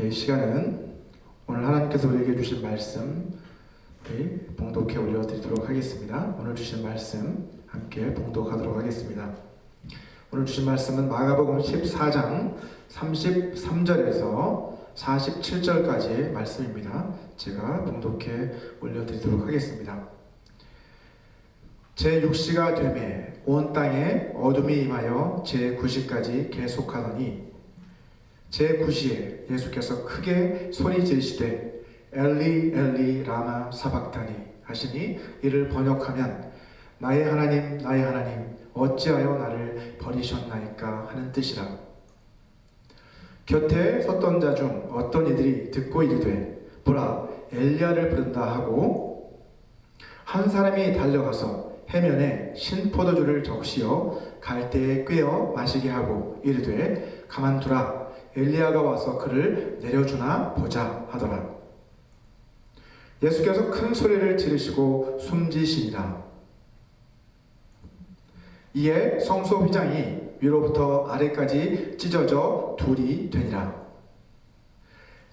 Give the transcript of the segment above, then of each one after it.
이 시간은 오늘 하나님께서 우리에게 주신 말씀 봉독해 올려드리도록 하겠습니다. 오늘 주신 말씀 함께 봉독하도록 하겠습니다. 오늘 주신 말씀은 마가복음 14장 33절에서 47절까지의 말씀입니다. 제가 봉독해 올려드리도록 하겠습니다. 제6시가 되매 온 땅에 어둠이 임하여 제9시까지 계속하더니 제9시에 예수께서 크게 소리 지르시되 엘리 엘리 라마 사박다니 하시니 이를 번역하면 나의 하나님 나의 하나님 어찌하여 나를 버리셨나이까 하는 뜻이라. 곁에 섰던 자 중 어떤 이들이 듣고 이르되 보라 엘리야를 부른다 하고 한 사람이 달려가서 해면에 신포도주를 적시어 갈대에 꿰어 마시게 하고 이르되 가만두라 엘리야가 와서 그를 내려주나 보자 하더라. 예수께서 큰 소리를 지르시고 숨지시니라. 이에 성소 휘장이 위로부터 아래까지 찢어져 둘이 되니라.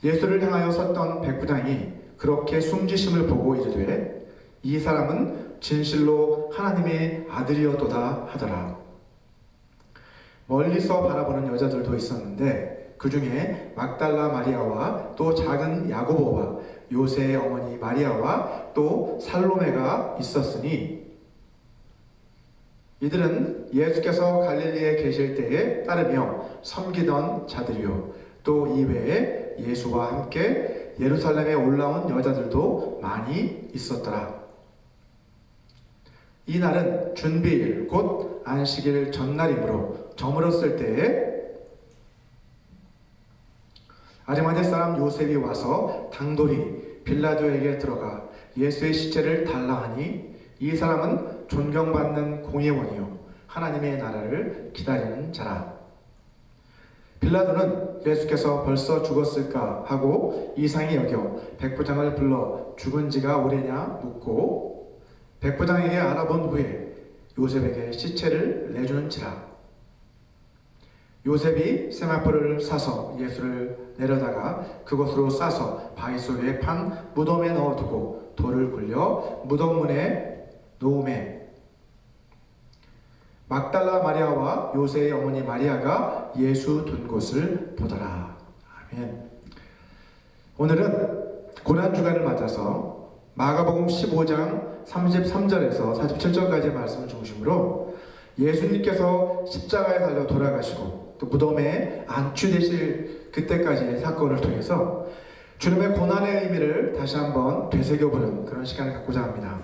예수를 향하여 섰던 백부장이 그렇게 숨지심을 보고 이르되 이 사람은 진실로 하나님의 아들이었도다 하더라. 멀리서 바라보는 여자들도 있었는데 그 중에 막달라 마리아와 또 작은 야고보와 요새의 어머니 마리아와 또 살로메가 있었으니 이들은 예수께서 갈릴리에 계실 때에 따르며 섬기던 자들이요 또 이외에 예수와 함께 예루살렘에 올라온 여자들도 많이 있었더라. 이 날은 준비일 곧 안식일 전날이므로 저물었을 때에 아리마대 사람 요셉이 와서 당돌이 빌라도에게 들어가 예수의 시체를 달라 하니 이 사람은 존경받는 공예원이요 하나님의 나라를 기다리는 자라. 빌라도는 예수께서 벌써 죽었을까 하고 이상히 여겨 백부장을 불러 죽은 지가 오래냐 묻고 백부장에게 알아본 후에 요셉에게 시체를 내주는지라. 요셉이 세마포를 사서 예수를 내려다가 그것으로 싸서 바위 속에 판 무덤에 넣어두고 돌을 굴려 무덤문에 놓음에 막달라 마리아와 요새의 어머니 마리아가 예수 둔 곳을 보더라. 아멘. 오늘은 고난주간을 맞아서 마가복음 15장 33절에서 47절까지의 말씀을 중심으로 예수님께서 십자가에 달려 돌아가시고 또 무덤에 안취되실 그때까지의 사건을 통해서 주님의 고난의 의미를 다시 한번 되새겨보는 그런 시간을 갖고자 합니다.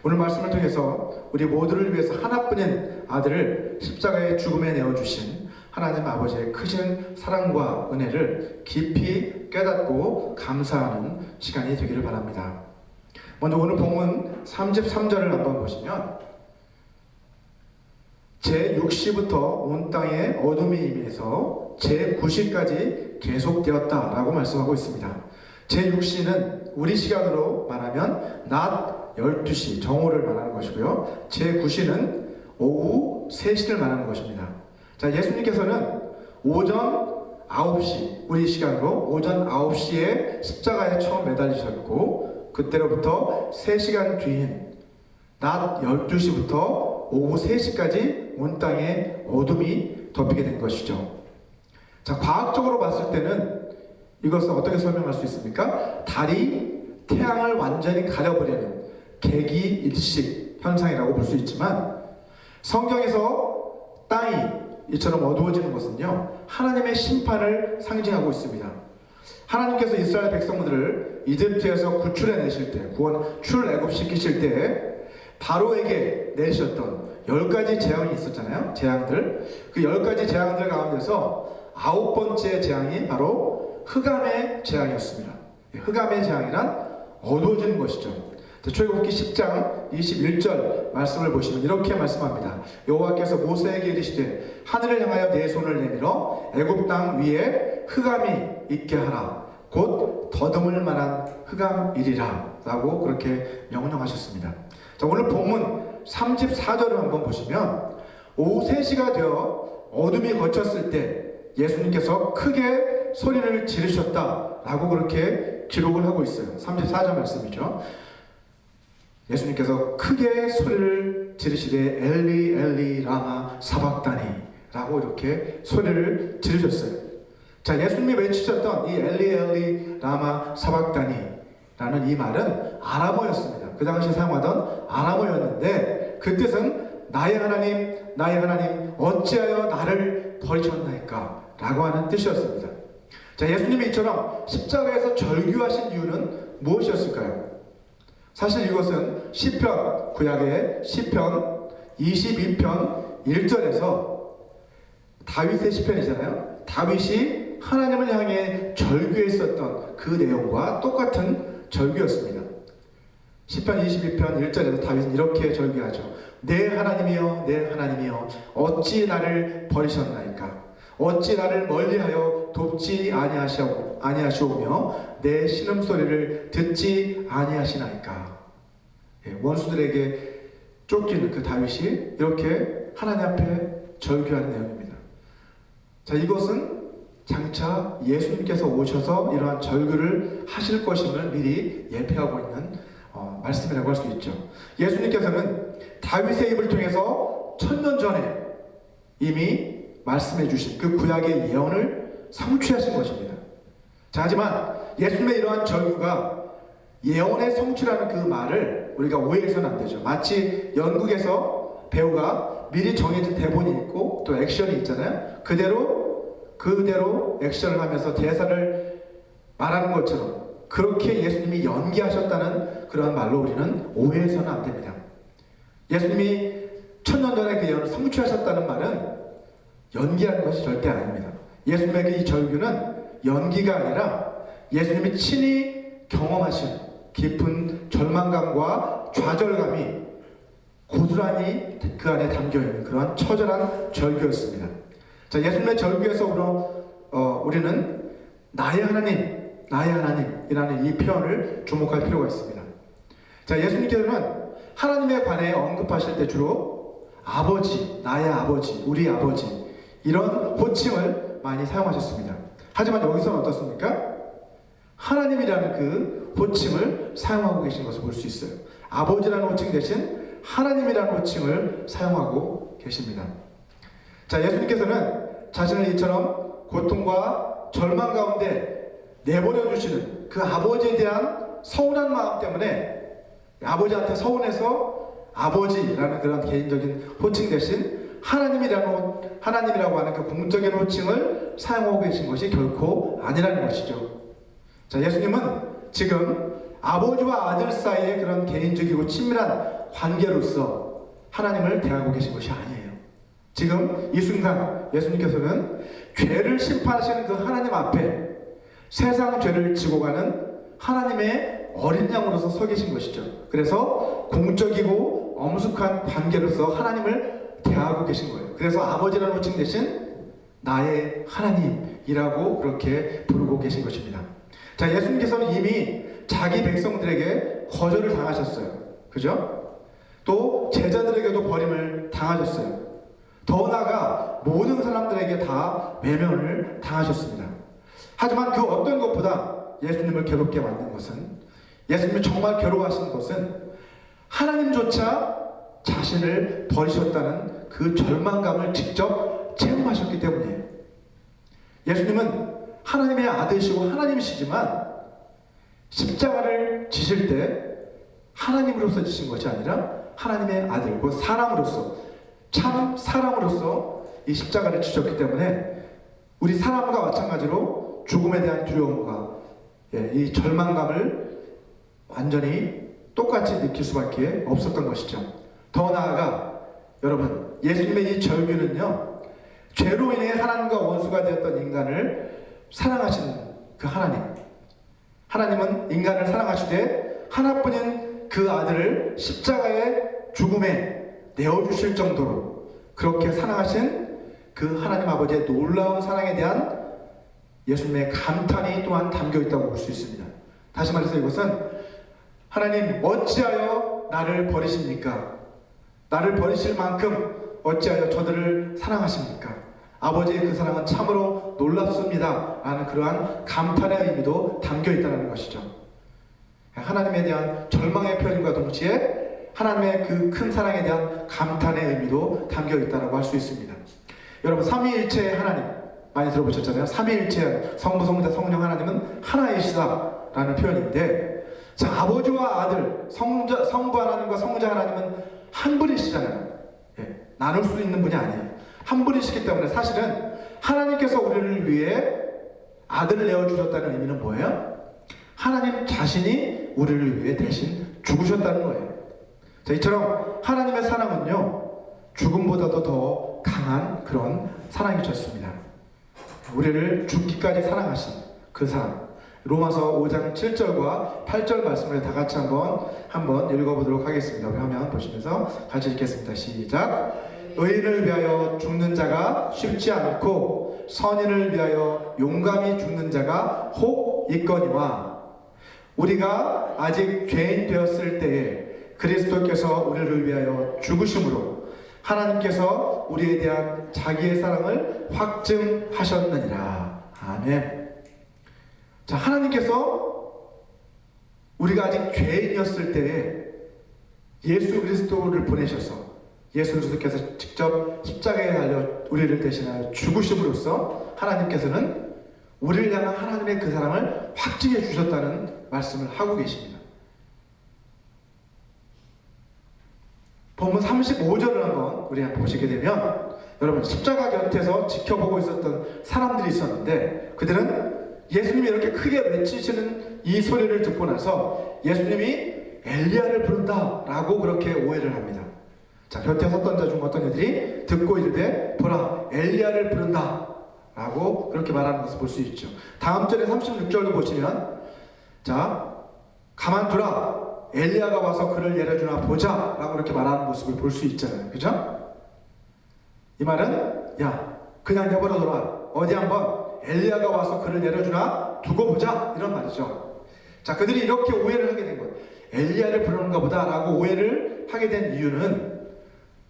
오늘 말씀을 통해서 우리 모두를 위해서 하나뿐인 아들을 십자가의 죽음에 내어주신 하나님 아버지의 크신 사랑과 은혜를 깊이 깨닫고 감사하는 시간이 되기를 바랍니다. 먼저 오늘 본문 33절을 한번 보시면 제6시부터 온 땅에 어둠이 임해서 제9시까지 계속되었다라고 말씀하고 있습니다. 제6시는 우리 시간으로 말하면 낮 12시 정오를 말하는 것이고요. 제9시는 오후 3시를 말하는 것입니다. 자, 예수님께서는 오전 9시 우리 시간으로 오전 9시에 십자가에 처음 매달리셨고 그때로부터 3시간 뒤인 낮 12시부터 오후 3시까지 온 땅에 어둠이 덮이게 된 것이죠. 자, 과학적으로 봤을 때는 이것을 어떻게 설명할 수 있습니까? 달이 태양을 완전히 가려버리는 개기일식 현상이라고 볼 수 있지만 성경에서 땅이 이처럼 어두워지는 것은요 하나님의 심판을 상징하고 있습니다. 하나님께서 이스라엘 백성들을 이집트에서 구출해내실 때 구원 출애굽시키실 때 바로에게 내리셨던 10가지 재앙이 있었잖아요. 재앙들. 그 10가지 재앙들 가운데서 9번째 재앙이 바로 흑암의 재앙이었습니다. 흑암의 재앙이란 어두워지는 것이죠. 출애굽기 10장 21절 말씀을 보시면 이렇게 말씀합니다. 여호와께서 모세에게 이르시되 하늘을 향하여 내 손을 내밀어 애굽 땅 위에 흑암이 있게 하라. 곧 더듬을 만한 흑암이리라 라고 그렇게 명령하셨습니다. 자, 오늘 본문 34절을 한번 보시면 오후 3시가 되어 어둠이 걷혔을 때 예수님께서 크게 소리를 지르셨다라고 그렇게 기록을 하고 있어요. 34절 말씀이죠. 예수님께서 크게 소리를 지르시되 엘리 엘리 라마 사박다니 라고 이렇게 소리를 지르셨어요. 자, 예수님이 외치셨던 이 엘리 엘리 라마 사박다니 라는 이 말은 아람어였습니다. 그 당시 사용하던 아람어였는데 그 뜻은 나의 하나님 나의 하나님 어찌하여 나를 버리셨나이까 라고 하는 뜻이었습니다. 자, 예수님이 이처럼 십자가에서 절규하신 이유는 무엇이었을까요? 사실 이것은 시편, 구약의 시편 22편 1절에서 다윗의 시편이잖아요. 다윗이 하나님을 향해 절규했었던 그 내용과 똑같은 절규였습니다. 시편 22편 1절에서 다윗은 이렇게 절규하죠. 내 하나님이여 내 하나님이여 어찌 나를 버리셨나이까 어찌 나를 멀리하여 돕지 아니하시오며 내 신음소리를 듣지 아니하시나이까. 원수들에게 쫓기는 그 다윗이 이렇게 하나님 앞에 절규하는 내용입니다. 자, 이것은 장차 예수님께서 오셔서 이러한 절규를 하실 것임을 미리 예표하고 있는 말씀이라고 할 수 있죠. 예수님께서는 다윗의 입을 통해서 1000년 전에 이미 말씀해 주신 그 구약의 예언을 성취하신 것입니다. 자, 하지만 예수님의 이러한 절규가 예언의 성취라는 그 말을 우리가 오해해서는 안 되죠. 마치 연극에서 배우가 미리 정해진 대본이 있고 또 액션이 있잖아요. 그대로 액션을 하면서 대사를 말하는 것처럼 그렇게 예수님이 연기하셨다는 그런 말로 우리는 오해해서는 안 됩니다. 예수님이 1000년 전에 그 예언을 성취하셨다는 말은 연기하는 것이 절대 아닙니다. 예수님의 그 이 절규는 연기가 아니라 예수님이 친히 경험하신 깊은 절망감과 좌절감이 고스란히 그 안에 담겨있는 그런 처절한 절규였습니다. 자, 예수님의 절규에서 우리는 나의 하나님이라는 이 표현을 주목할 필요가 있습니다. 자, 예수님께서는 하나님에 관해 언급하실 때 주로 아버지, 나의 아버지, 우리 아버지 이런 호칭을 많이 사용하셨습니다. 하지만 여기서는 어떻습니까? 하나님이라는 그 호칭을 사용하고 계신 것을 볼 수 있어요. 아버지라는 호칭 대신 하나님이라는 호칭을 사용하고 계십니다. 자, 예수님께서는 자신을 이처럼 고통과 절망 가운데 내버려 주시는 그 아버지에 대한 서운한 마음 때문에 아버지한테 서운해서 아버지라는 그런 개인적인 호칭 대신 하나님이라고 하는 그 공적인 호칭을 사용하고 계신 것이 결코 아니라는 것이죠. 자, 예수님은 지금 아버지와 아들 사이의 그런 개인적이고 친밀한 관계로서 하나님을 대하고 계신 것이 아니에요. 지금 이 순간 예수님께서는 죄를 심판하시는 그 하나님 앞에 세상 죄를 지고 가는 하나님의 어린 양으로서 서 계신 것이죠. 그래서 공적이고 엄숙한 관계로서 하나님을 대하고 계신 거예요. 그래서 아버지라는 호칭 대신 나의 하나님이라고 그렇게 부르고 계신 것입니다. 자, 예수님께서는 이미 자기 백성들에게 거절을 당하셨어요. 그죠? 또 제자들에게도 버림을 당하셨어요. 더 나아가 모든 사람들에게 다 외면을 당하셨습니다. 하지만 그 어떤 것보다 예수님을 괴롭게 만든 것은, 예수님이 정말 괴로워하시는 것은 하나님조차 자신을 버리셨다는 그 절망감을 직접 체험하셨기 때문이에요. 예수님은 하나님의 아들이시고 하나님이시지만 십자가를 지실 때 하나님으로서 지신 것이 아니라 하나님의 아들고 사람으로서, 참 사람으로서 이 십자가를 지셨기 때문에 우리 사람과 마찬가지로 죽음에 대한 두려움과 이 절망감을 완전히 똑같이 느낄 수밖에 없었던 것이죠. 더 나아가 여러분, 예수님의 이 절규는요, 죄로 인해 하나님과 원수가 되었던 인간을 사랑하신 그 하나님은 인간을 사랑하시되 하나뿐인 그 아들을 십자가의 죽음에 내어주실 정도로 그렇게 사랑하신 그 하나님 아버지의 놀라운 사랑에 대한 예수님의 감탄이 또한 담겨있다고 볼 수 있습니다. 다시 말해서 이것은 하나님 어찌하여 나를 버리십니까? 나를 버리실 만큼 어찌하여 저들을 사랑하십니까? 아버지의 그 사랑은 참으로 놀랍습니다 라는 그러한 감탄의 의미도 담겨 있다는 것이죠. 하나님에 대한 절망의 표현과 동시에 하나님의 그 큰 사랑에 대한 감탄의 의미도 담겨 있다고 할 수 있습니다. 여러분, 삼위일체의 하나님 많이 들어보셨잖아요. 삼위일체 성부, 성자, 성령 하나님은 하나이시다 라는 표현인데, 자, 아버지와 아들, 성부 하나님과 성자 하나님은 한 분이시잖아요. 예, 나눌 수 있는 분이 아니에요. 한 분이시기 때문에 사실은 하나님께서 우리를 위해 아들을 내어주셨다는 의미는 뭐예요? 하나님 자신이 우리를 위해 대신 죽으셨다는 거예요. 자, 이처럼 하나님의 사랑은요, 죽음보다도 더 강한 그런 사랑이셨습니다. 우리를 죽기까지 사랑하신 그 사랑. 로마서 5장 7절과 8절 말씀을 다 같이 한번 읽어보도록 하겠습니다. 우리 화면 보시면서 같이 읽겠습니다. 시작. 의인을 위하여 죽는 자가 쉽지 않고 선인을 위하여 용감히 죽는 자가 혹 있거니와, 우리가 아직 죄인 되었을 때에 그리스도께서 우리를 위하여 죽으심으로 하나님께서 우리에 대한 자기의 사랑을 확증하셨느니라. 아멘. 자, 하나님께서 우리가 아직 죄인이었을 때에 예수 그리스도를 보내셔서, 예수 그리스도께서 직접 십자가에 달려 우리를 대신하여 죽으심으로써 하나님께서는 우리를 향한 하나님의 그 사랑을 확증해 주셨다는 말씀을 하고 계십니다. 본문 35절을 한번 우리 보시게 되면, 여러분, 십자가 곁에서 지켜보고 있었던 사람들이 있었는데, 그들은 예수님이 이렇게 크게 외치시는 이 소리를 듣고 나서 예수님이 엘리야를 부른다 라고 그렇게 오해를 합니다. 자, 곁에 섰던 자 중 어떤 이들이 듣고 이르되 보라, 엘리야를 부른다 라고 그렇게 말하는 것을 볼 수 있죠. 다음 절에 36절도 보시면, 자, 가만두라, 엘리야가 와서 그를 내려주나 보자 라고 그렇게 말하는 모습을 볼 수 있잖아요. 그죠? 이 말은, 야, 그냥 내버려둬라, 어디 한번 엘리야가 와서 그를 내려주나 두고 보자, 이런 말이죠. 자, 그들이 이렇게 오해를 하게 된 거예요. 엘리야를 부르는가 보다 라고 오해를 하게 된 이유는,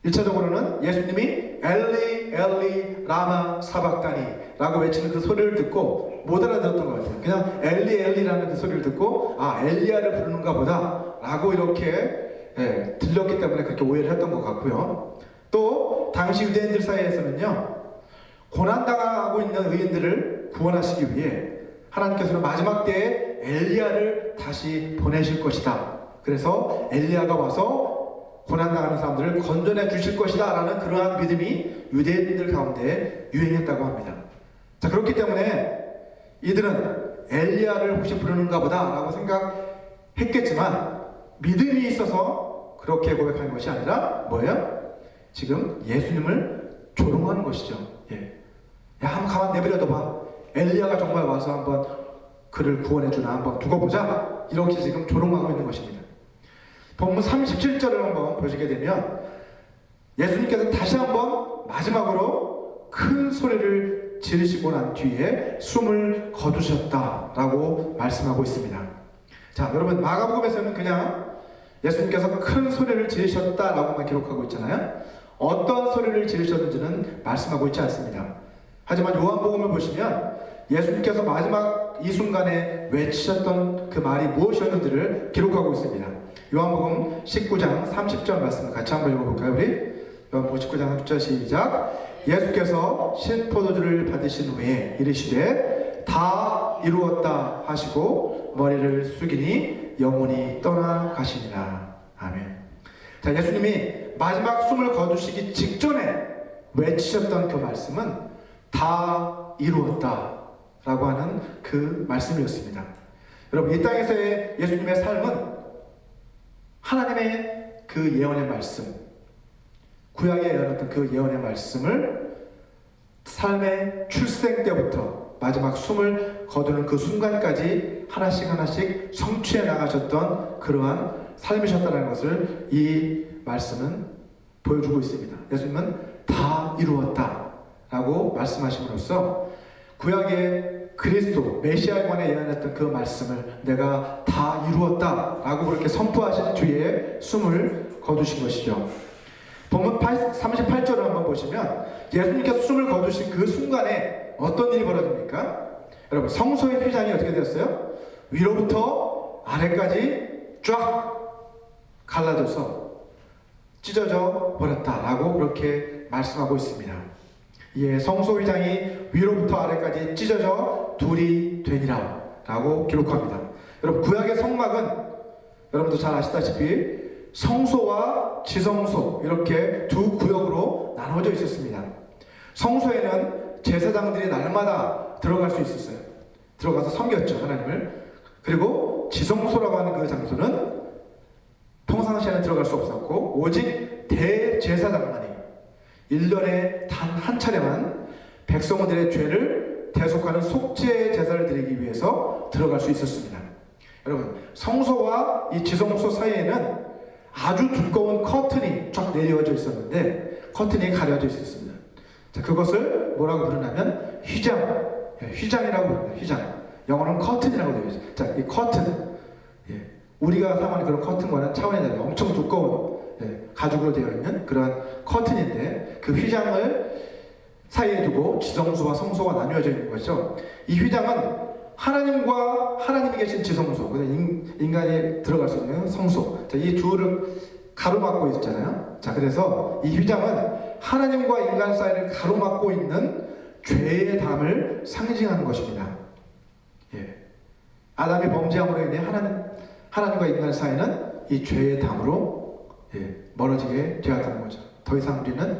1차적으로는 예수님이 엘리 엘리 라마 사박다니 라고 외치는 그 소리를 듣고 못 알아들었던 것 같아요. 그냥 엘리 엘리라는 그 소리를 듣고, 아, 엘리야를 부르는가 보다 라고 이렇게 들렸기 때문에 그렇게 오해를 했던 것 같고요. 또 당시 유대인들 사이에서는요, 고난당하고 있는 의인들을 구원하시기 위해 하나님께서는 마지막 때에 엘리야를 다시 보내실 것이다. 그래서 엘리야가 와서 고난당하는 사람들을 건져내 주실 것이다 라는 그러한 믿음이 유대인들 가운데 유행했다고 합니다. 자, 그렇기 때문에 이들은 엘리야를 혹시 부르는가 보다 라고 생각했겠지만, 믿음이 있어서 그렇게 고백하는 것이 아니라 뭐예요? 지금 예수님을 조롱하는 것이죠. 예. 야, 한번 가만 내버려둬 봐, 엘리야가 정말 와서 한번 그를 구원해주나 한번 두고 보자, 이렇게 지금 조롱하고 있는 것입니다. 본문 37절을 한번 보시게 되면, 예수님께서 다시 한번 마지막으로 큰 소리를 지르시고 난 뒤에 숨을 거두셨다라고 말씀하고 있습니다. 자, 여러분, 마가복음에서는 그냥 예수님께서 큰 소리를 지르셨다라고만 기록하고 있잖아요. 어떤 소리를 지르셨는지는 말씀하고 있지 않습니다. 하지만 요한복음을 보시면 예수님께서 마지막 이 순간에 외치셨던 그 말이 무엇이었는지를 기록하고 있습니다. 요한복음 19장 30절 말씀을 같이 한번 읽어볼까요? 우리 요한복음 19장 30절 시작. 예수께서 신포도주를 받으신 후에 이르시되 다 이루었다 하시고 머리를 숙이니 영혼이 떠나가시니라. 아멘. 자, 예수님이 마지막 숨을 거두시기 직전에 외치셨던 그 말씀은 다 이루었다 라고 하는 그 말씀이었습니다. 여러분, 이 땅에서의 예수님의 삶은 하나님의 그 예언의 말씀, 구약에 예언했던 그 예언의 말씀을 삶의 출생 때부터 마지막 숨을 거두는 그 순간까지 하나씩 하나씩 성취해 나가셨던 그러한 삶이셨다는 것을 이 말씀은 보여주고 있습니다. 예수님은 다 이루었다 라고 말씀하심으로써 구약의 그리스도 메시아에 관해 예언했던 그 말씀을 내가 다 이루었다 라고 그렇게 선포하신 뒤에 숨을 거두신 것이죠. 본문 38절을 한번 보시면 예수님께서 숨을 거두신 그 순간에 어떤 일이 벌어집니까? 여러분, 성소의 휘장이 어떻게 되었어요? 위로부터 아래까지 쫙 갈라져서 찢어져 버렸다라고 그렇게 말씀하고 있습니다. 예, 성소 휘장이 위로부터 아래까지 찢어져 둘이 되니라 라고 기록합니다. 여러분, 구약의 성막은 여러분도 잘 아시다시피 성소와 지성소 이렇게 두 구역으로 나눠져 있었습니다. 성소에는 제사장들이 날마다 들어갈 수 있었어요. 들어가서 섬겼죠, 하나님을. 그리고 지성소라고 하는 그 장소는 평상시에는 들어갈 수 없었고 오직 대제사장만이 1년에 단 한 차례만 백성들의 죄를 대속하는 속죄 제사를 드리기 위해서 들어갈 수 있었습니다. 여러분, 성소와 이 지성소 사이에는 아주 두꺼운 커튼이 쫙 내려져 있었는데 커튼이 가려져 있었습니다. 자, 그것을 뭐라고 부르냐면 휘장이라고 부릅니다. 휘장. 영어로는 커튼이라고 되어 있어요. 자, 이 커튼, 우리가 사용하는 그런 커튼과는 차원이 달라요. 엄청 두꺼운 가죽으로 되어 있는 그런 커튼인데 그 휘장을 사이에 두고 지성소와 성소가 나뉘어져 있는 거죠. 이 휘장은 하나님과 하나님이 계신 지성소, 인간이 들어갈 수 있는 성소, 자, 이 둘을 가로막고 있잖아요. 자, 그래서 이 휘장은 하나님과 인간 사이를 가로막고 있는 죄의 담을 상징하는 것입니다. 아담이 범죄함으로 인해 하나님과 인간 사이는 이 죄의 담으로 멀어지게 되었다는 거죠. 더 이상 우리는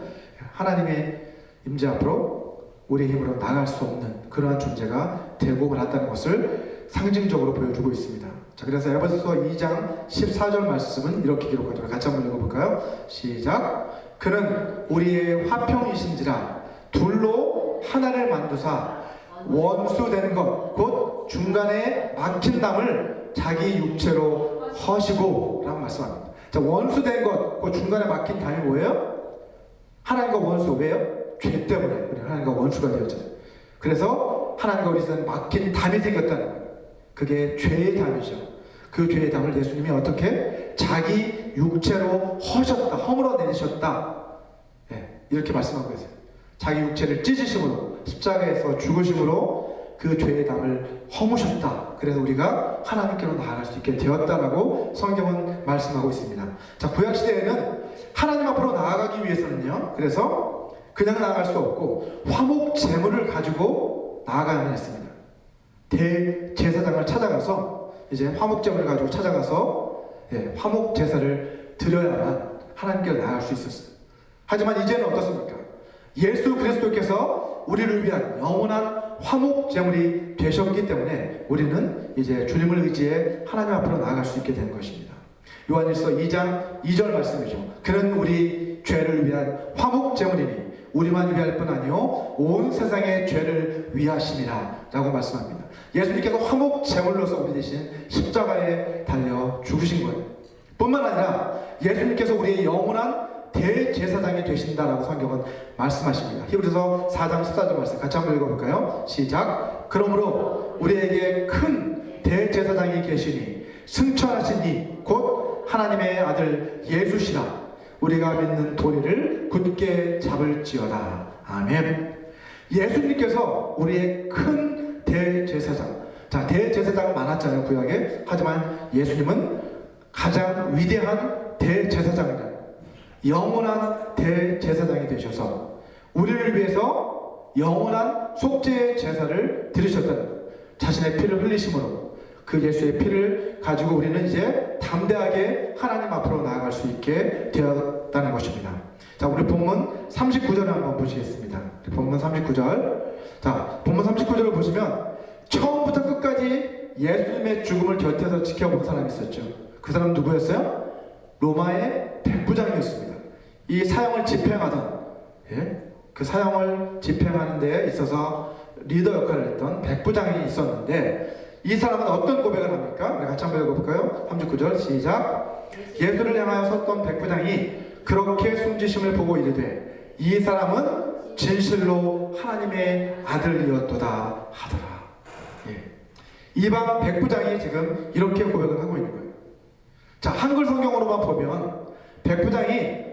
하나님의 임재 앞으로 우리의 힘으로 나갈 수 없는 그러한 존재가 되고 말았다는 것을 상징적으로 보여주고 있습니다. 자, 그래서 에베소서 2장 14절 말씀은 이렇게 기록하죠. 같이 한번 읽어볼까요? 시작. 그는 우리의 화평이신지라 둘로 하나를 만두사 원수된 것 곧 중간에 막힌 담을 자기 육체로 허시고 라고 말씀합니다. 자, 원수된 것, 그 중간에 막힌 담이 뭐예요? 하나님과 원수. 왜요? 죄 때문에 우리 하나님과 원수가 되었잖아요. 그래서 하나님과 우리 사이에 막힌 담이 생겼다는 거예요. 그게 죄의 담이죠. 그 죄의 담을 예수님이 어떻게 자기 육체로 허셨다, 허물어 내리셨다, 이렇게 말씀하고 계세요. 자기 육체를 찢으심으로 십자가에서 죽으심으로 그 죄의 담을 허무셨다. 그래서 우리가 하나님께로 나아갈 수 있게 되었다라고 성경은 말씀하고 있습니다. 자, 구약시대에는 하나님 앞으로 나아가기 위해서는요, 그래서 그냥 나아갈 수 없고 화목 제물을 가지고 나아가야만 했습니다. 대제사장을 찾아가서 이제 화목 제물을 가지고 찾아가서 화목 제사를 드려야만 하나님께로 나아갈 수 있었어요. 하지만 이제는 어떻습니까? 예수 그리스도께서 우리를 위한 영원한 화목 제물이 되셨기 때문에 우리는 이제 주님을 의지해 하나님 앞으로 나아갈 수 있게 된 것입니다. 요한일서 2장 2절 말씀이죠. 그는 우리 죄를 위한 화목 제물이니 우리만 위할 뿐 아니요 온 세상의 죄를 위하심이라 라고 말씀합니다. 예수님께서 화목 제물로서 우리 대신 십자가에 달려 죽으신 거예요. 뿐만 아니라 예수님께서 우리의 영원한 대제사장이 되신다라고 성경은 말씀하십니다. 히브리서 4장 14절 말씀 같이 한번 읽어볼까요? 시작. 그러므로 우리에게 큰 대제사장이 계시니 승천하신 이 곧 하나님의 아들 예수시라. 우리가 믿는 도리를 굳게 잡을지어다. 아멘. 예수님께서 우리의 큰 대제사장. 자, 대제사장은 많았잖아요, 구약에. 하지만 예수님은 가장 위대한 대제사장이다. 영원한 대제사장이 되셔서 우리를 위해서 영원한 속죄 제사를 드리셨다는 것. 자신의 피를 흘리심으로 그 예수의 피를 가지고 우리는 이제 담대하게 하나님 앞으로 나아갈 수 있게 되었다는 것입니다. 자, 우리 본문 39절을 한번 보시겠습니다. 본문 39절. 자, 본문 39절을 보시면 처음부터 끝까지 예수님의 죽음을 곁에서 지켜본 사람이 있었죠. 그 사람 누구였어요? 로마의 백부장이었습니다. 이 사형을 집행하던, 그 사형을 집행하는 데 있어서 리더 역할을 했던 백부장이 있었는데 이 사람은 어떤 고백을 합니까? 우리 같이 한번 읽어볼까요? 39절 시작. 예수를 향하여 섰던 백부장이 그렇게 숨지심을 보고 이르되 이 사람은 진실로 하나님의 아들이었도다 하더라. 이방 백부장이 지금 이렇게 고백을 하고 있는 거예요. 자, 한글 성경으로만 보면 백부장이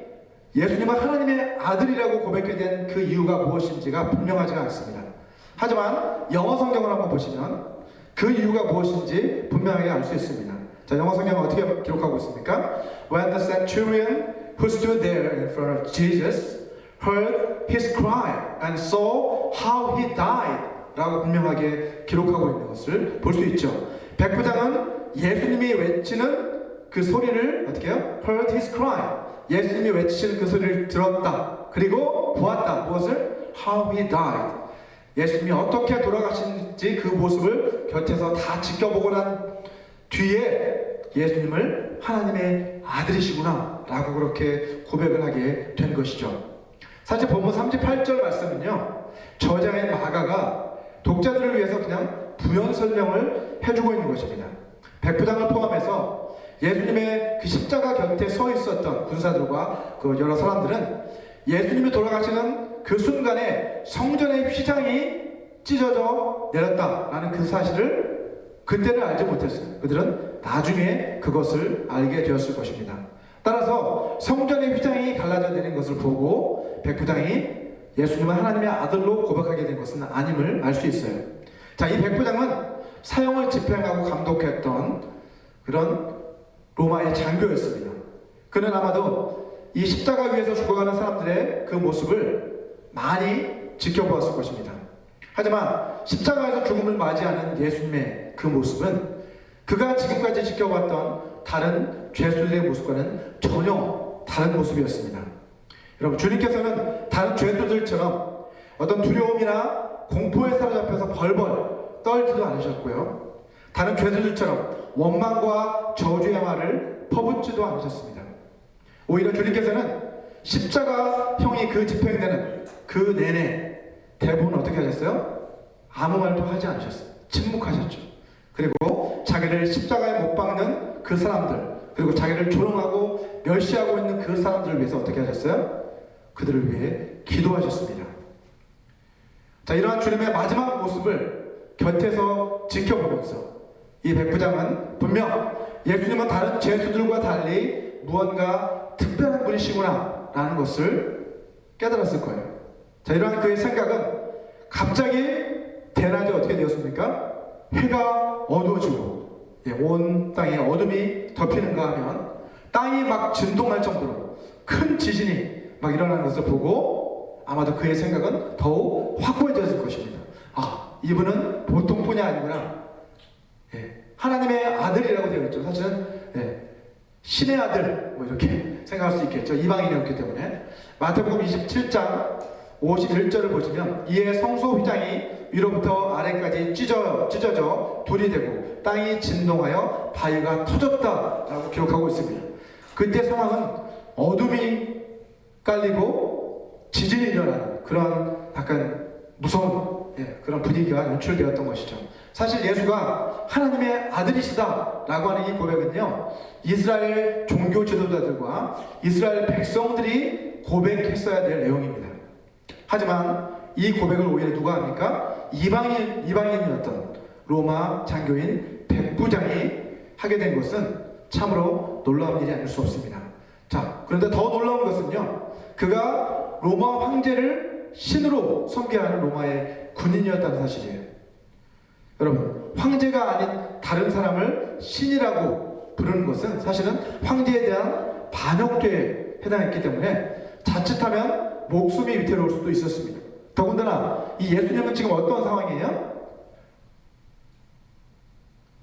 예수님은 하나님의 아들이라고 고백하게 된 그 이유가 무엇인지가 분명하지가 않습니다. 하지만 영어 성경을 한번 보시면 그 이유가 무엇인지 분명하게 알 수 있습니다. 자, 영어 성경은 어떻게 기록하고 있습니까? When the centurion who stood there in front of Jesus heard his cry and saw how he died 라고 분명하게 기록하고 있는 것을 볼 수 있죠. 백부장은 예수님이 외치는 그 소리를 어떻게 해요? heard his cry. 예수님이 외치시는 그 소리를 들었다. 그리고 보았다. 무엇을? how he died. 예수님이 어떻게 돌아가시는지 그 모습을 곁에서 다 지켜보고 난 뒤에 예수님을 하나님의 아들이시구나 라고 그렇게 고백을 하게 된 것이죠. 사실 본문 38절 말씀은요, 저자인 마가가 독자들을 위해서 그냥 부연 설명을 해주고 있는 것입니다. 백부장을 포함해서 예수님의 그 십자가 곁에 서 있었던 군사들과 그 여러 사람들은 예수님이 돌아가시는 그 순간에 성전의 휘장이 찢어져 내렸다라는 그 사실을 그때는 알지 못했어요. 그들은 나중에 그것을 알게 되었을 것입니다. 따라서 성전의 휘장이 갈라져 내린 것을 보고 백부장이 예수님은 하나님의 아들로 고백하게 된 것은 아님을 알 수 있어요. 자, 이 백부장은 사형을 집행하고 감독했던 그런 로마의 장교였습니다. 그는 아마도 이 십자가 위에서 죽어가는 사람들의 그 모습을 많이 지켜보았을 것입니다. 하지만 십자가에서 죽음을 맞이하는 예수님의 그 모습은 그가 지금까지 지켜봤던 다른 죄수들의 모습과는 전혀 다른 모습이었습니다. 여러분, 주님께서는 다른 죄수들처럼 어떤 두려움이나 공포에 사로잡혀서 벌벌 떨지도 않으셨고요, 다른 죄수들처럼 원망과 저주의 말을 퍼붓지도 않으셨습니다. 오히려 주님께서는 십자가형이 그 집행되는 그 내내 대부분 어떻게 하셨어요? 아무 말도 하지 않으셨어요. 침묵하셨죠. 그리고 자기를 십자가에 못 박는 그 사람들, 그리고 자기를 조롱하고 멸시하고 있는 그 사람들을 위해서 어떻게 하셨어요? 그들을 위해 기도하셨습니다. 자, 이러한 주님의 마지막 모습을 곁에서 지켜보면서 이 백부장은 분명 예수님은 다른 죄수들과 달리 무언가 특별한 분이시구나 라는 것을 깨달았을 거예요. 자, 이러한 그의 생각은 갑자기 대낮에 어떻게 되었습니까? 해가 어두워지고 온 땅에 어둠이 덮이는가 하면 땅이 막 진동할 정도로 큰 지진이 막 일어나는 것을 보고 아마도 그의 생각은 더욱 확고해졌을 것입니다. 아, 이분은 보통 분이 아니구나. 하나님의 아들이라고 되어 있죠. 사실은 신의 아들 뭐 이렇게 생각할 수 있겠죠. 이방인이었기 때문에. 마태복음 27장 51절을 보시면 이에 성소 휘장이 위로부터 아래까지 찢어져 돌이 되고 땅이 진동하여 바위가 터졌다라고 기록하고 있습니다. 그때 상황은 어둠이 깔리고 지진이 일어나는 그런 약간 무서운 그런 분위기가 연출되었던 것이죠. 사실 예수가 하나님의 아들이시다라고 하는 이 고백은요, 이스라엘 종교 지도자들과 이스라엘 백성들이 고백했어야 될 내용입니다. 하지만 이 고백을 오히려 누가 합니까? 이방인이었던 로마 장교인 백부장이 하게 된 것은 참으로 놀라운 일이 아닐 수 없습니다. 자, 그런데 더 놀라운 것은요, 그가 로마 황제를 신으로 섬겨하는 로마의 군인이었다는 사실이에요. 여러분, 황제가 아닌 다른 사람을 신이라고 부르는 것은 사실은 황제에 대한 반역죄에 해당했기 때문에 자칫하면 목숨이 위태로울 수도 있었습니다. 더군다나 이 예수님은 지금 어떤 상황이에요?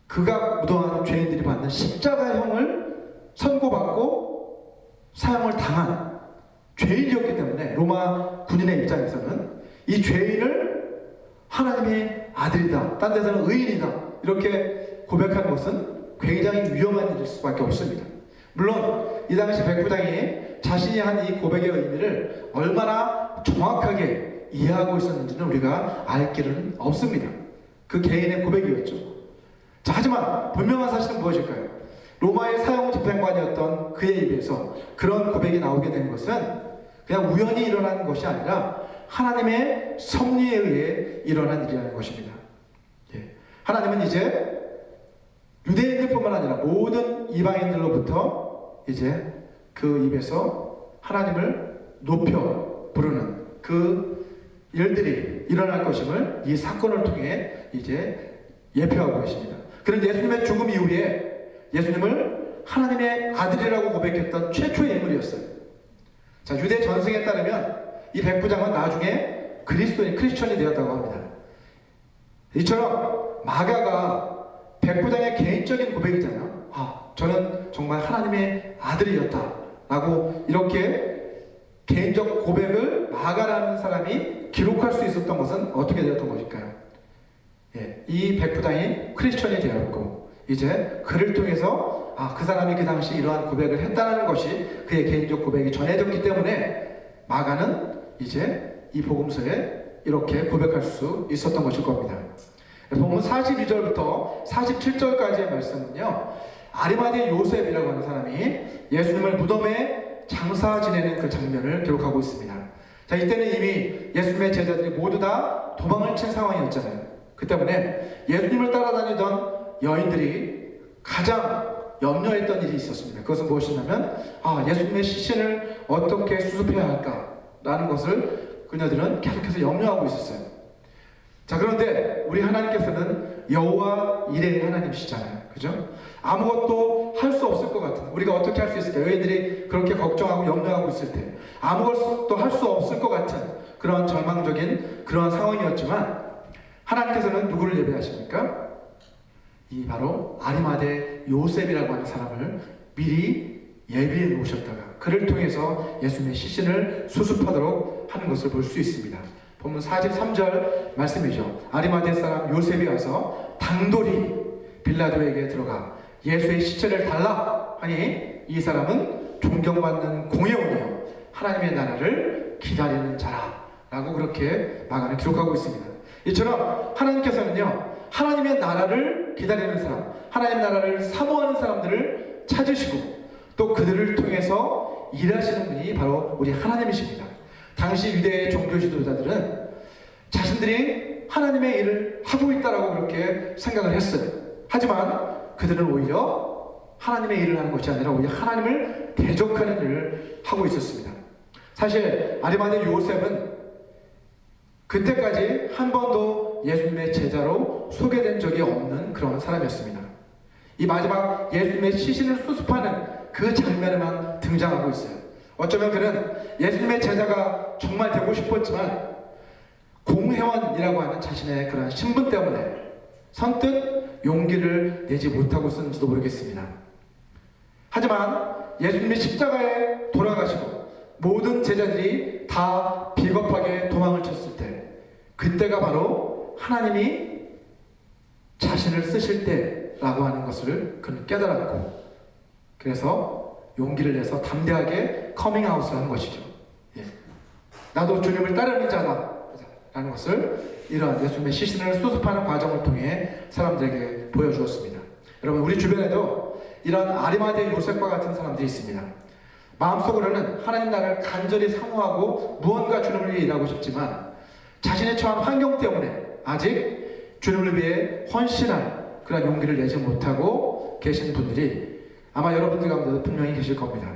그가 무도한 죄인들이 받는 십자가형을 선고받고 사형을 당한 죄인이었기 때문에 로마 군인의 입장에서는 이 죄인을 하나님의 아들이다, 딴 데서는 의인이다 이렇게 고백하는 것은 굉장히 위험한 일일 수밖에 없습니다. 물론 이 당시 백부장이 자신이 한 이 고백의 의미를 얼마나 정확하게 이해하고 있었는지는 우리가 알 길은 없습니다. 그 개인의 고백이었죠. 자, 하지만 분명한 사실은 무엇일까요? 로마의 사형 집행관이었던 그의 입에서 그런 고백이 나오게 된 것은 그냥 우연히 일어난 것이 아니라 하나님의 섭리에 의해 일어난 일이라는 것입니다. 하나님은 이제 유대인들뿐만 아니라 모든 이방인들로부터 이제 그 입에서 하나님을 높여 부르는 그 일들이 일어날 것임을 이 사건을 통해 이제 예표하고 계십니다. 그런 예수님의 죽음 이후에 예수님을 하나님의 아들이라고 고백했던 최초의 인물이었어요. 자, 유대 전승에 따르면 이 백부장은 나중에 크리스천이 되었다고 합니다. 이처럼 마가가 백부장의 개인적인 고백이잖아요. 저는 정말 하나님의 아들이었다 라고 이렇게 개인적 고백을 마가라는 사람이 기록할 수 있었던 것은 어떻게 되었던 것일까요? 이 백부장이 크리스천이 되었고 이제 그를 통해서 그 사람이 그 당시 이러한 고백을 했다는 것이 그의 개인적 고백이 전해졌기 때문에 마가는 이제 이 복음서에 이렇게 고백할 수 있었던 것일 겁니다. 본문 42절부터 47절까지의 말씀은요, 아리마대 요셉이라고 하는 사람이 예수님을 무덤에 장사 지내는 그 장면을 기록하고 있습니다. 자, 이때는 이미 예수님의 제자들이 모두 다 도망을 친 상황이었잖아요. 그 때문에 예수님을 따라다니던 여인들이 가장 염려했던 일이 있었습니다. 그것은 무엇이냐면 예수님의 시신을 어떻게 수습해야 할까라는 것을 그녀들은 계속해서 염려하고 있었어요. 자, 그런데 우리 하나님께서는 여호와 이레의 하나님이시잖아요. 그죠? 아무것도 할 수 없을 것 같은, 우리가 어떻게 할 수 있을까? 여인들이 그렇게 걱정하고 염려하고 있을 때 아무것도 할 수 없을 것 같은 그런 절망적인 그러한 상황이었지만 하나님께서는 누구를 예배하십니까? 이 바로 아리마대 요셉이라고 하는 사람을 미리 예비해 놓으셨다가 그를 통해서 예수님의 시신을 수습하도록 하는 것을 볼 수 있습니다. 본문 43절 말씀이죠. 아리마대 사람 요셉이 와서 당돌이 빌라도에게 들어가 예수의 시체를 달라 하니 이 사람은 존경받는 공회원이요 하나님의 나라를 기다리는 자라 라고 그렇게 마가는 기록하고 있습니다. 이처럼 하나님께서는요, 하나님의 나라를 기다리는 사람, 하나님의 나라를 사모하는 사람들을 찾으시고 또 그들을 통해서 일하시는 분이 바로 우리 하나님이십니다. 당시 유대의 종교 지도자들은 자신들이 하나님의 일을 하고 있다라고 그렇게 생각을 했어요. 하지만 그들은 오히려 하나님의 일을 하는 것이 아니라 오히려 하나님을 대적하는 일을 하고 있었습니다. 사실 아리마대 요셉은 그때까지 한 번도 예수님의 제자로 소개된 적이 없는 그런 사람이었습니다. 이 마지막 예수님의 시신을 수습하는 그 장면에만 등장하고 있어요. 어쩌면 그는 예수님의 제자가 정말 되고 싶었지만 공회원이라고 하는 자신의 그런 신분 때문에 선뜻 용기를 내지 못하고 있었는지도 모르겠습니다. 하지만 예수님이 십자가에 돌아가시고 모든 제자들이 다 비겁하게 도망을 쳤을 때 그때가 바로 하나님이 자신을 쓰실 때라고 하는 것을 그는 깨달았고 그래서 용기를 내서 담대하게 커밍아웃을 하는 것이죠. 나도 주님을 따르는 자다 라는 것을 이러한 예수님의 시신을 수습하는 과정을 통해 사람들에게 보여주었습니다. 여러분, 우리 주변에도 이런 아리마대 요셉과 같은 사람들이 있습니다. 마음속으로는 하나님 나라를 간절히 사모하고 무언가 주님을 위해 일하고 싶지만 자신의 처한 환경 때문에 아직 주님을 위해 헌신할 그런 용기를 내지 못하고 계신 분들이 아마 여러분들 가운데도 분명히 계실 겁니다.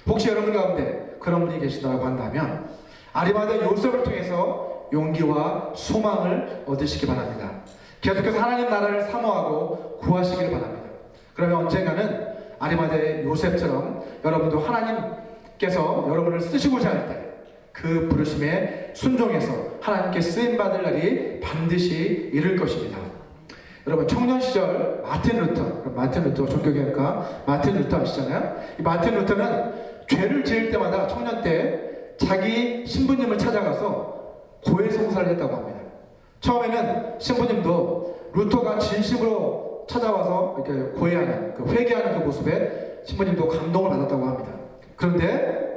혹시 여러분 가운데 그런 분이 계시다고 한다면 아리마대 요셉을 통해서 용기와 소망을 얻으시기 바랍니다. 계속해서 하나님 나라를 사모하고 구하시길 바랍니다. 그러면 언젠가는 아리마대 요셉처럼 여러분도 하나님께서 여러분을 쓰시고자 할 때 그 부르심에 순종해서 하나님께 쓰임받을 날이 반드시 이를 것입니다. 여러분, 청년 시절 마틴 루터 종교개혁가 마틴 루터 아시잖아요? 이 마틴 루터는 죄를 지을 때마다 청년 때 자기 신부님을 찾아가서 고해성사를 했다고 합니다. 처음에는 신부님도 루터가 진심으로 찾아와서 이렇게 고해하는, 회개하는 그 모습에 신부님도 감동을 받았다고 합니다. 그런데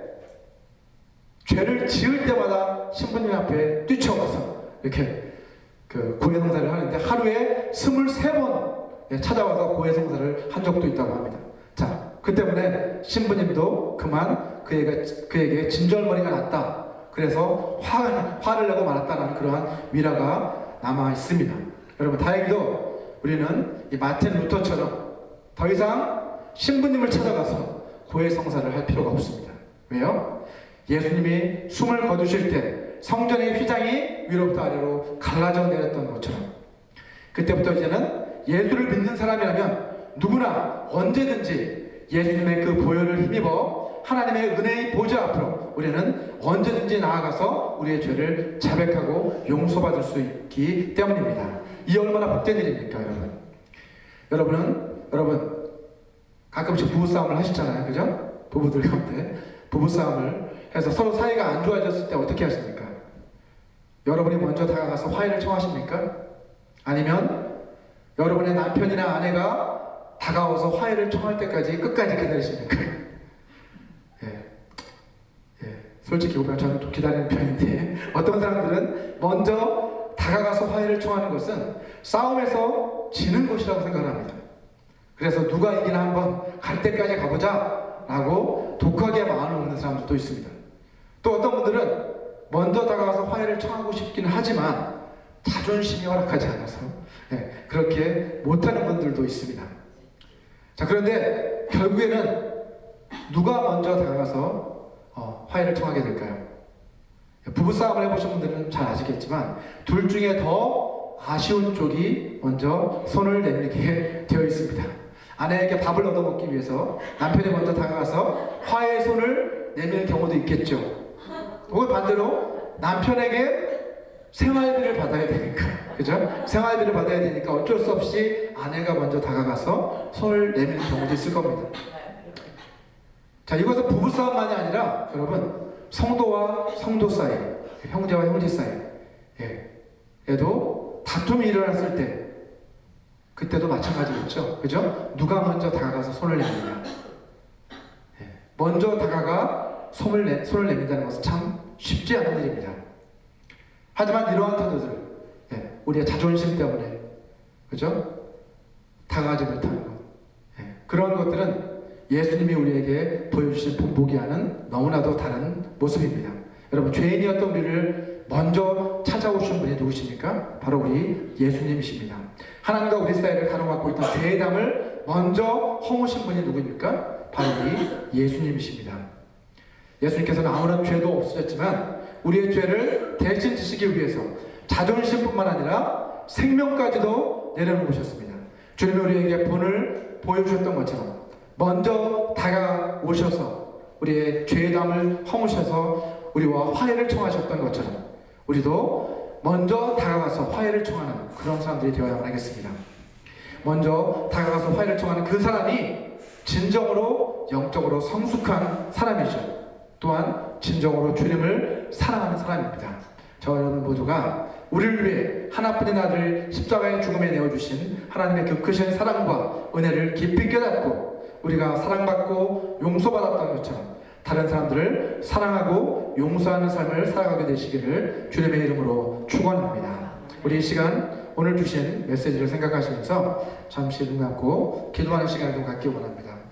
죄를 지을 때마다 신부님 앞에 뛰쳐가서 이렇게 고해성사를 하는데 하루에 23번 찾아와서 고해성사를 한 적도 있다고 합니다. 자, 그 때문에 신부님도 그만 그에게 진절머리가 났다. 그래서 화를 내고 말았다라는 그러한 위라가 남아 있습니다. 여러분, 다행히도 우리는 이 마틴 루터처럼 더 이상 신부님을 찾아가서 고해성사를 할 필요가 없습니다. 왜요? 예수님이 숨을 거두실 때 성전의 휘장이 위로부터 아래로 갈라져 내렸던 것처럼, 그때부터 이제는 예수를 믿는 사람이라면 누구나 언제든지 예수님의 그 보혈을 힘입어 하나님의 은혜의 보좌 앞으로 우리는 언제든지 나아가서 우리의 죄를 자백하고 용서받을 수 있기 때문입니다. 이 얼마나 복된 일입니까, 여러분? 여러분 가끔씩 부부싸움을 하시잖아요, 그죠? 부부들 가운데 부부싸움을 해서 서로 사이가 안 좋아졌을 때 어떻게 하십니까? 여러분이 먼저 다가가서 화해를 청하십니까? 아니면 여러분의 남편이나 아내가 다가와서 화해를 청할 때까지 끝까지 기다리십니까? 솔직히 보면 저는 좀 기다리는 편인데, 어떤 사람들은 먼저 다가가서 화해를 청하는 것은 싸움에서 지는 것이라고 생각합니다. 그래서 누가 이기나 한번 갈 때까지 가보자 라고 독하게 마음을 먹는 사람들도 있습니다. 또 어떤 분들은 먼저 다가가서 화해를 청하고 싶기는 하지만 자존심이 허락하지 않아서 그렇게 못하는 분들도 있습니다. 자, 그런데 결국에는 누가 먼저 다가가서 화해를 청하게 될까요? 부부싸움을 해보신 분들은 잘 아시겠지만 둘 중에 더 아쉬운 쪽이 먼저 손을 내밀게 되어 있습니다. 아내에게 밥을 얻어먹기 위해서 남편이 먼저 다가가서 화해의 손을 내밀 경우도 있겠죠. 혹은 반대로 남편에게 생활비를 받아야 되니까, 그죠? 생활비를 받아야 되니까 어쩔 수 없이 아내가 먼저 다가가서 손을 내밀 경우도 있을 겁니다. 자, 이것은 부부싸움만이 아니라 여러분 성도와 성도 사이, 형제와 형제 사이에도 다툼이 일어났을 때 그때도 마찬가지겠죠, 그죠? 누가 먼저 다가가서 손을 내미느냐. 먼저 다가가 손을 내민다는 것은 참 쉽지 않은 일입니다. 하지만 이러한 태도들, 우리의 자존심 때문에, 그죠? 다가가지 못하는 것, 그런 것들은 예수님이 우리에게 보여주신 본보기와는 너무나도 다른 모습입니다. 여러분, 죄인이었던 우리를 먼저 찾아오신 분이 누구십니까? 바로 우리 예수님이십니다. 하나님과 우리 사이를 가로막고 있던 죄의 담을 먼저 허무신 분이 누구입니까? 바로 우리 예수님이십니다. 예수님께서는 아무런 죄도 없으셨지만 우리의 죄를 대신 지시기 위해서 자존심뿐만 아니라 생명까지도 내려놓으셨습니다. 주님이 우리에게 본을 보여주셨던 것처럼 먼저 다가오셔서 우리의 죄의 담을 허무셔서 우리와 화해를 청하셨던 것처럼 우리도 먼저 다가가서 화해를 청하는 그런 사람들이 되어야만 하겠습니다. 먼저 다가가서 화해를 청하는 그 사람이 진정으로 영적으로 성숙한 사람이죠. 또한 진정으로 주님을 사랑하는 사람입니다. 저와 여러분 모두가 우리를 위해 하나뿐인 아들 십자가의 죽음에 내어주신 하나님의 그 크신 사랑과 은혜를 깊이 깨닫고 우리가 사랑받고 용서받았던 것처럼 다른 사람들을 사랑하고 용서하는 삶을 살아가게 되시기를 주님의 이름으로 축원합니다. 우리 이 시간 오늘 주신 메시지를 생각하시면서 잠시 눈 감고 기도하는 시간을 좀 갖기 원합니다.